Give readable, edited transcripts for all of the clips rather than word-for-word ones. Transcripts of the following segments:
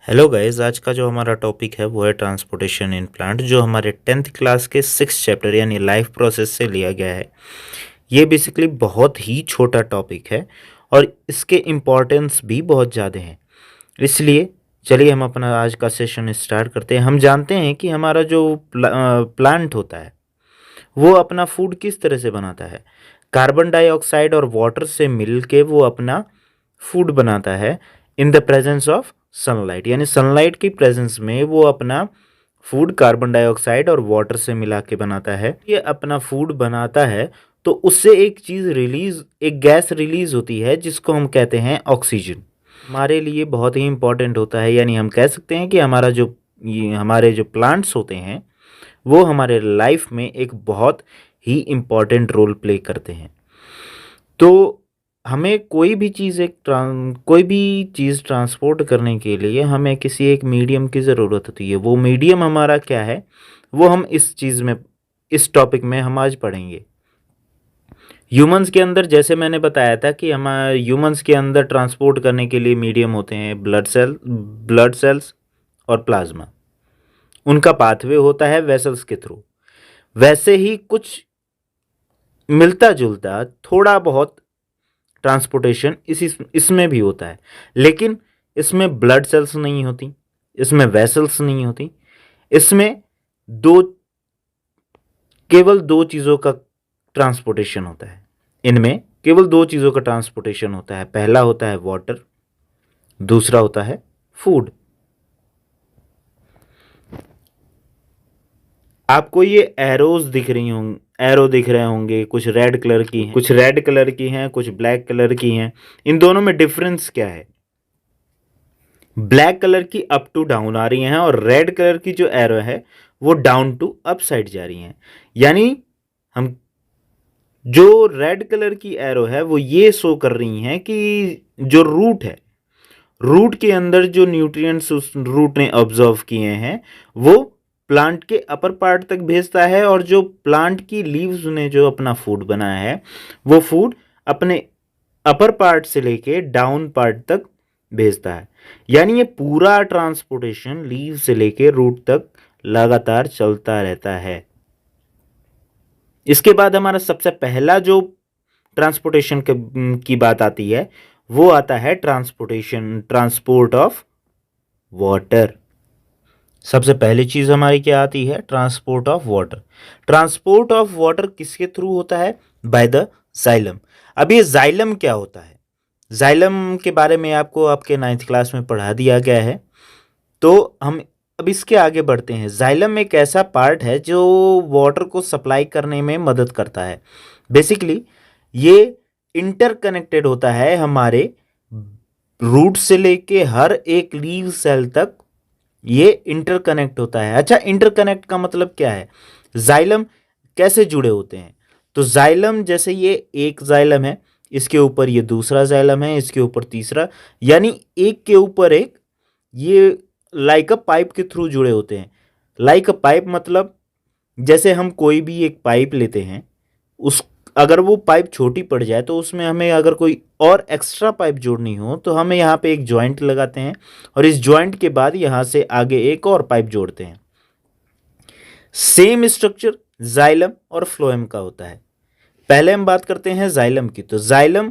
Hello guys, आज का जो हमारा टॉपिक है वो है ट्रांसपोर्टेशन इन प्लांट, जो हमारे 10th क्लास के 6 चैप्टर यानी लाइफ प्रोसेस से लिया गया है। ये बेसिकली बहुत ही छोटा टॉपिक है और इसके इम्पोर्टेंस भी बहुत ज़्यादा हैं। इसलिए चलिए हम अपना आज का सेशन स्टार्ट करते हैं। हम जानते हैं कि हमारा जो प्लांट होता है वो अपना फूड किस तरह से बनाता है। कार्बन डाइऑक्साइड और वाटर से मिल के वो अपना फूड बनाता है in the presence of sunlight, यानी सनलाइट की प्रेजेंस में वो अपना फूड कार्बन डाइऑक्साइड और वाटर से मिला के बनाता है। ये अपना फूड बनाता है तो उससे एक गैस रिलीज होती है जिसको हम कहते हैं ऑक्सीजन। हमारे लिए बहुत ही इंपॉर्टेंट होता है, यानी हम कह सकते हैं कि हमारे जो प्लांट्स होते हैं वो हमारे लाइफ में एक बहुत ही इम्पॉर्टेंट रोल प्ले करते हैं। तो हमें कोई भी चीज़ ट्रांसपोर्ट करने के लिए हमें किसी एक मीडियम की ज़रूरत होती है। वो मीडियम हमारा क्या है वो हम इस टॉपिक में हम आज पढ़ेंगे। ह्यूमंस के अंदर, जैसे मैंने बताया था कि हमारे ह्यूमंस के अंदर ट्रांसपोर्ट करने के लिए मीडियम होते हैं ब्लड सेल्स और प्लाज्मा। उनका पाथवे होता है वेसल्स के थ्रू। वैसे ही कुछ मिलता जुलता थोड़ा बहुत ट्रांसपोर्टेशन इसमें भी होता है, लेकिन इसमें ब्लड सेल्स नहीं होती, इसमें वेसल्स नहीं होती। इसमें दो केवल दो चीज़ों का ट्रांसपोर्टेशन होता है। इनमें केवल दो चीज़ों का ट्रांसपोर्टेशन होता है। पहला होता है वाटर, दूसरा होता है फूड। आपको ये एरो दिख रहे होंगे, कुछ रेड कलर की हैं, कुछ ब्लैक कलर की हैं। इन दोनों में डिफरेंस क्या है? ब्लैक कलर की अप टू डाउन आ रही हैं और रेड कलर की जो एरो है वो डाउन टू अप साइड जा रही हैं। यानी हम जो रेड कलर की एरो है वो ये शो कर रही हैं कि जो रूट है, रूट के अंदर जो न्यूट्रिएंट्स उस रूट ने ऑब्जर्व किए हैं वो प्लांट के अपर पार्ट तक भेजता है, और जो प्लांट की लीव्स ने जो अपना फूड बनाया है वो फूड अपने अपर पार्ट से लेके डाउन पार्ट तक भेजता है। यानी ये पूरा ट्रांसपोर्टेशन लीव से लेके रूट तक लगातार चलता रहता है। इसके बाद हमारा सबसे पहला जो ट्रांसपोर्टेशन की बात आती है वो आता है ट्रांसपोर्ट ऑफ वाटर। सबसे पहली चीज हमारी क्या आती है? Transport of water. Transport of water किसके थ्रू होता है? By the xylem. अब ये जाइलम क्या होता है? जाइलम के बारे में आपको आपके 9th क्लास में पढ़ा दिया गया है। तो हम अब इसके आगे बढ़ते हैं। जाइलम एक ऐसा पार्ट है जो वाटर को सप्लाई करने में मदद करता है। बेसिकली ये इंटरकनेक्टेड होता है हमारे रूट से लेके हर एक लीव सेल तक, ये इंटरकनेक्ट होता है। अच्छा, इंटरकनेक्ट का मतलब क्या है? जाइलम कैसे जुड़े होते हैं? तो जाइलम, जैसे ये एक जाइलम है, इसके ऊपर ये दूसरा जाइलम है, इसके ऊपर तीसरा, यानी एक के ऊपर एक, ये लाइक अ पाइप के थ्रू जुड़े होते हैं। लाइक अ पाइप मतलब जैसे हम कोई भी एक पाइप लेते हैं, उस अगर वो पाइप छोटी पड़ जाए तो उसमें हमें अगर कोई और एक्स्ट्रा पाइप जोड़नी हो तो हमें यहाँ पे एक जॉइंट लगाते हैं और इस जॉइंट के बाद यहाँ से आगे एक और पाइप जोड़ते हैं। सेम स्ट्रक्चर जाइलम और फ्लोएम का होता है। पहले हम बात करते हैं जाइलम की। तो जाइलम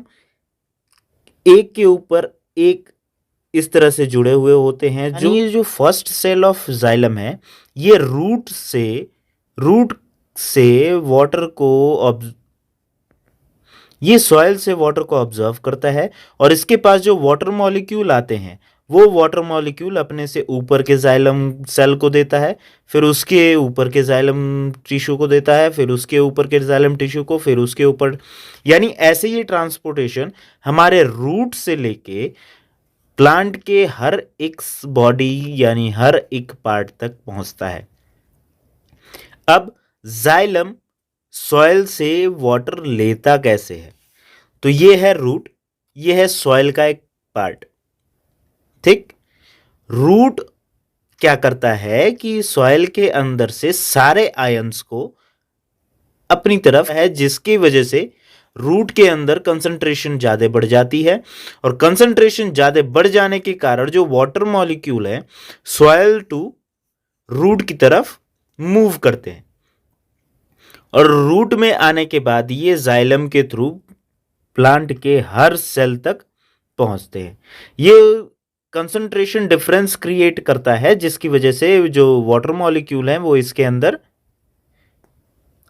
एक के ऊपर एक इस तरह से जुड़े हुए होते हैं। जो फर्स्ट सेल ऑफ जाइलम है ये रूट से वाटर को ये सॉइल से वाटर को ऑब्जर्व करता है, और इसके पास जो वाटर मॉलिक्यूल आते हैं वो वाटर मॉलिक्यूल अपने से ऊपर के जाइलम सेल को देता है, फिर उसके ऊपर के जाइलम टिश्यू को देता है, फिर उसके ऊपर के जाइलम टिश्यू को, फिर उसके ऊपर, यानी ऐसे ये ट्रांसपोर्टेशन हमारे रूट से लेके प्लांट के हर एक बॉडी यानी हर एक पार्ट तक पहुंचता है। अब जाइलम सॉइल से वाटर लेता कैसे है? तो ये है रूट, ये है सॉइल का एक पार्ट। ठीक, रूट क्या करता है कि सॉइल के अंदर से सारे आयंस को अपनी तरफ है, जिसकी वजह से रूट के अंदर कंसंट्रेशन ज़्यादा बढ़ जाती है, और कंसंट्रेशन ज़्यादा बढ़ जाने के कारण जो वाटर मॉलिक्यूल है सॉइल टू रूट की तरफ मूव करते हैं, और रूट में आने के बाद ये जाइलम के थ्रू प्लांट के हर सेल तक पहुंचते हैं। ये कंसंट्रेशन डिफरेंस क्रिएट करता है, जिसकी वजह से जो वाटर मॉलिक्यूल हैं वो इसके अंदर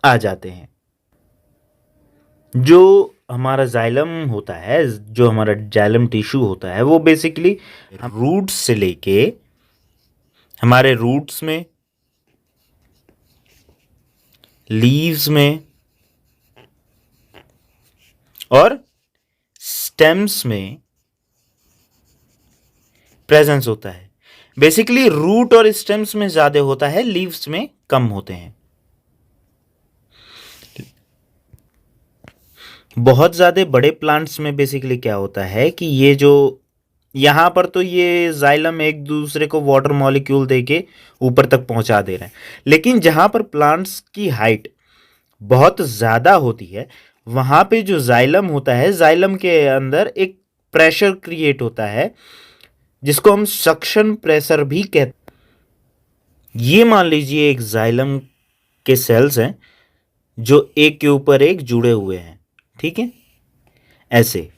आ जाते हैं। जो हमारा जाइलम होता है, जो हमारा जाइलम टिश्यू होता है, वो बेसिकली रूट्स से लेके हमारे रूट्स में, लीव्स में और स्टेम्स में प्रेजेंस होता है। बेसिकली रूट और स्टेम्स में ज्यादा होता है, लीव्स में कम होते हैं। बहुत ज़्यादा बड़े प्लांट्स में बेसिकली क्या होता है कि ये जो यहाँ पर तो ये जाइलम एक दूसरे को वाटर मॉलिक्यूल देके ऊपर तक पहुंचा दे रहे हैं, लेकिन जहाँ पर प्लांट्स की हाइट बहुत ज़्यादा होती है वहाँ पे जो जाइलम होता है, जाइलम के अंदर एक प्रेशर क्रिएट होता है जिसको हम सक्शन प्रेशर भी कहते हैं। ये मान लीजिए एक जाइलम के सेल्स हैं जो एक के ऊपर एक जुड़े हुए हैं, ठीक है, ऐसे।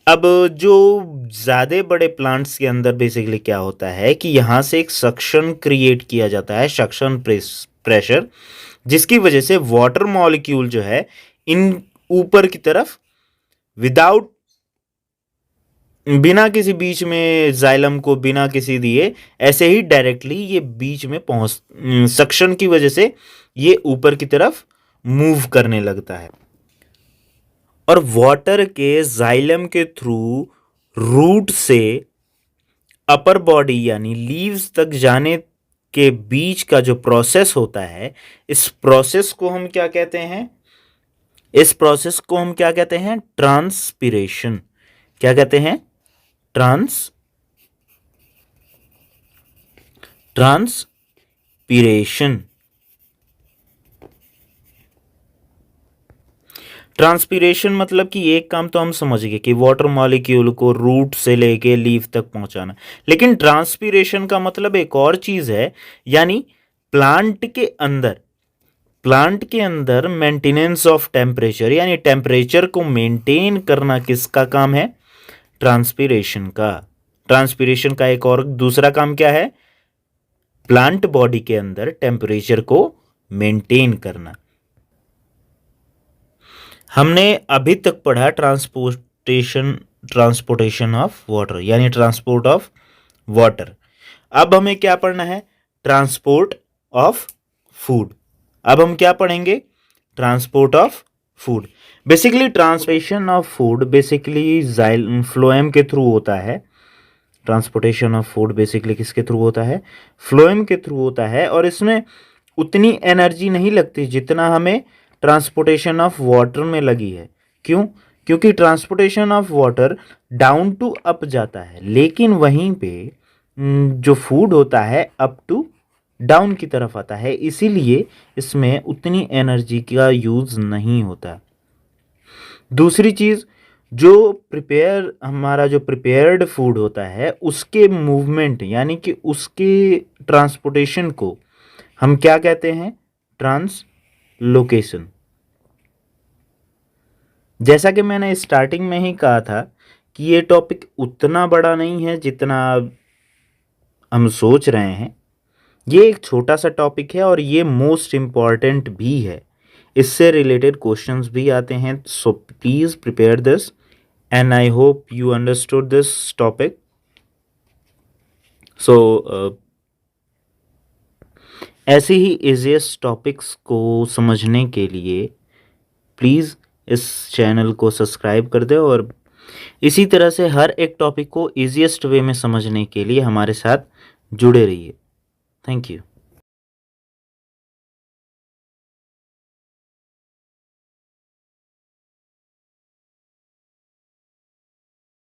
अब जो ज़्यादा बड़े प्लांट्स के अंदर बेसिकली क्या होता है कि यहाँ से एक सक्शन क्रिएट किया जाता है, सक्शन प्रेशर, जिसकी वजह से वाटर मॉलिक्यूल जो है इन ऊपर की तरफ विदाउट, बिना किसी बीच में जाइलम को बिना किसी दिए ऐसे ही डायरेक्टली ये बीच में पहुंच, सक्शन की वजह से ये ऊपर की तरफ मूव करने लगता है। और वाटर के जाइलम के थ्रू रूट से अपर बॉडी यानी लीव्स तक जाने के बीच का जो प्रोसेस होता है, इस प्रोसेस को हम क्या कहते हैं? इस प्रोसेस को हम क्या कहते हैं? ट्रांसपीरेशन। क्या कहते हैं? ट्रांसपीरेशन। ट्रांसपीरेशन मतलब कि एक काम तो हम समझ गए कि वाटर मॉलिक्यूल को रूट से लेके लीफ तक पहुंचाना, लेकिन ट्रांसपीरेशन का मतलब एक और चीज है, यानी प्लांट के अंदर मेंटेनेंस ऑफ टेम्परेचर, यानी टेम्परेचर को मेंटेन करना किसका काम है? ट्रांसपीरेशन का। ट्रांसपीरेशन का एक और दूसरा काम क्या है? प्लांट बॉडी के अंदर टेम्परेचर को मेंटेन करना। हमने अभी तक पढ़ा ट्रांसपोर्टेशन ऑफ वाटर, यानी ट्रांसपोर्ट ऑफ वाटर। अब हमें क्या पढ़ना है? Transport of food. अब हम क्या पढ़ेंगे? Transport of food. Basically transportation of food basically phloem के थ्रू होता है। ट्रांसपोर्टेशन ऑफ फूड बेसिकली किसके थ्रू होता है? फ्लोएम के थ्रू होता है, और इसमें उतनी एनर्जी नहीं लगती जितना हमें ट्रांसपोर्टेशन ऑफ वाटर में लगी है। क्यों? क्योंकि transportation of water down to up जाता है, लेकिन वहीं पे जो फूड होता है अप टू डाउन की तरफ आता है, इसीलिए इसमें उतनी एनर्जी का यूज़ नहीं होता। दूसरी चीज़, हमारा जो प्रिपेयर्ड फूड होता है उसके मूवमेंट यानी कि उसके ट्रांसपोर्टेशन को हम क्या कहते हैं? ट्रांसलोकेशन। जैसा कि मैंने स्टार्टिंग में ही कहा था कि ये टॉपिक उतना बड़ा नहीं है जितना हम सोच रहे हैं। ये एक छोटा सा टॉपिक है और ये मोस्ट इम्पॉर्टेंट भी है। इससे रिलेटेड क्वेश्चंस भी आते हैं, so please prepare this and I hope you understood this topic. So ऐसे ही इजीएस्ट टॉपिक्स को समझने के लिए प्लीज़ इस चैनल को सब्सक्राइब कर दे, और इसी तरह से हर एक टॉपिक को ईजीएस्ट वे में समझने के लिए हमारे साथ जुड़े रहिए। Thank you.